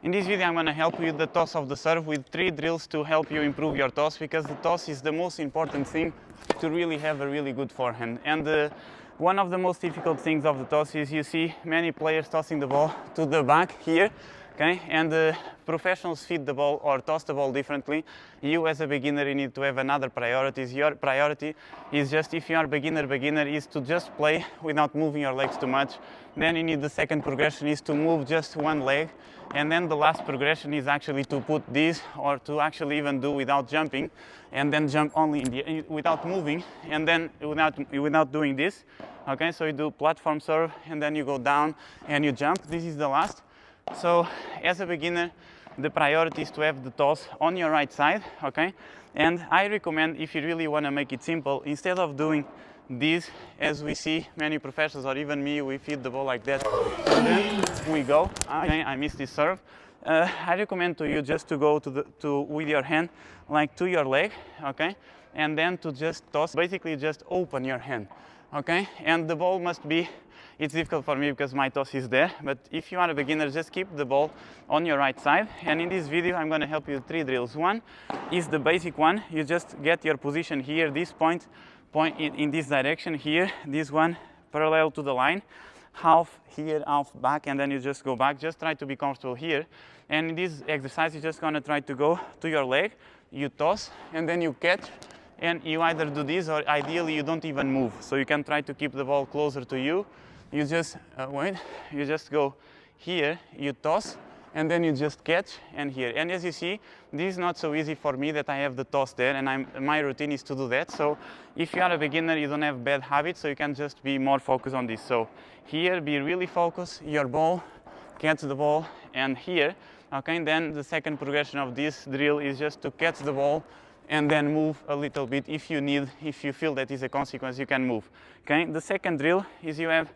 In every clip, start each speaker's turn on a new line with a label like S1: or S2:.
S1: In this video I'm going to help you with the toss of the serve with 3 drills to help you improve your toss, because the toss is the most important thing to really have a really good forehand. And one of the most difficult things of the toss is you see many players tossing the ball to the back here, okay? And professionals feed the ball or toss the ball differently. You as a beginner, you need to have another priorities. Your priority is just, if you are beginner, is to just play without moving your legs too much. Then you need the second progression is to move just one leg. And then the last progression is actually to put this, or to actually even do without jumping, and then jump only without moving, and then without doing this. Okay, so you do platform serve, and then you go down and you jump. This is the last. So as a beginner, the priority is to have the toss on your right side. Okay, and I recommend, if you really want to make it simple, instead of doing this, as we see many professionals or even me, we feed the ball like that, and then we go. Okay, I missed this serve. I recommend to you just to go with your hand like to your leg, okay, and then to just toss. Basically, just open your hand, okay, and the ball must be. It's difficult for me because my toss is there, but if you are a beginner, just keep the ball on your right side. And in this video, I'm going to help you with 3 drills. One is the basic one. You just get your position here, this point in this direction here, this one parallel to the line, half here, half back, and then you just go back. Just try to be comfortable here. And in this exercise, you're just going to try to go to your leg, you toss, and then you catch, and you either do this, or ideally you don't even move. So you can try to keep the ball closer to you. You just you just go here, you toss, and then you just catch, and here. And as you see, this is not so easy for me that I have the toss there, and my routine is to do that. So if you are a beginner, you don't have bad habits, so you can just be more focused on this. So here, be really focused, your ball, catch the ball, and here, okay, and then the second progression of this drill is just to catch the ball and then move a little bit. If you feel that is a consequence, you can move. Okay, the second drill is you have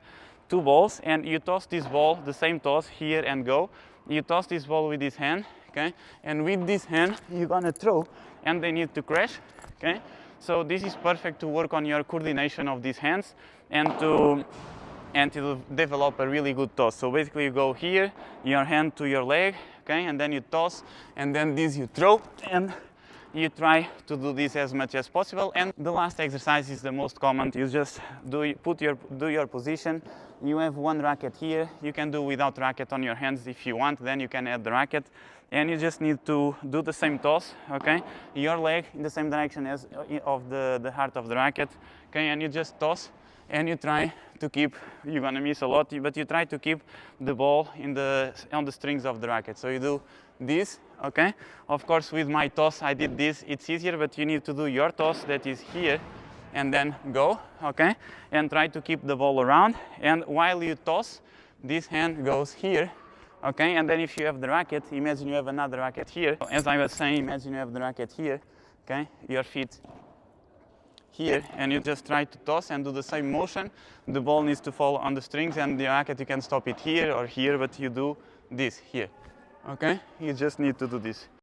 S1: 2 balls, and you toss this ball, the same toss here, and go. You toss this ball with this hand, okay, and with this hand you're gonna throw, and they need to crash, okay. So this is perfect to work on your coordination of these hands and to develop a really good toss. So basically, you go here, your hand to your leg, okay, and then you toss, and then this you throw, and you try to do this as much as possible. And the last exercise is the most common. You just do your position. You have 1 racket here. You can do without racket on your hands if you want. Then you can add the racket, and you just need to do the same toss. Okay, your leg in the same direction as of the heart of the racket. Okay, and you just toss, and you try to keep. You're gonna miss a lot, but you try to keep the ball on the strings of the racket. So you do this, okay. Of course, with my toss, I did this. It's easier, but you need to do your toss that is here, and then go, okay, and try to keep the ball around. And while you toss, this hand goes here, okay. And then if you have the racket, imagine you have another racket here. As I was saying, imagine you have the racket here, okay, your feet here, and you just try to toss and do the same motion. The ball needs to fall on the strings, and the racket, you can stop it here or here, but you do this here, okay. You just need to do this.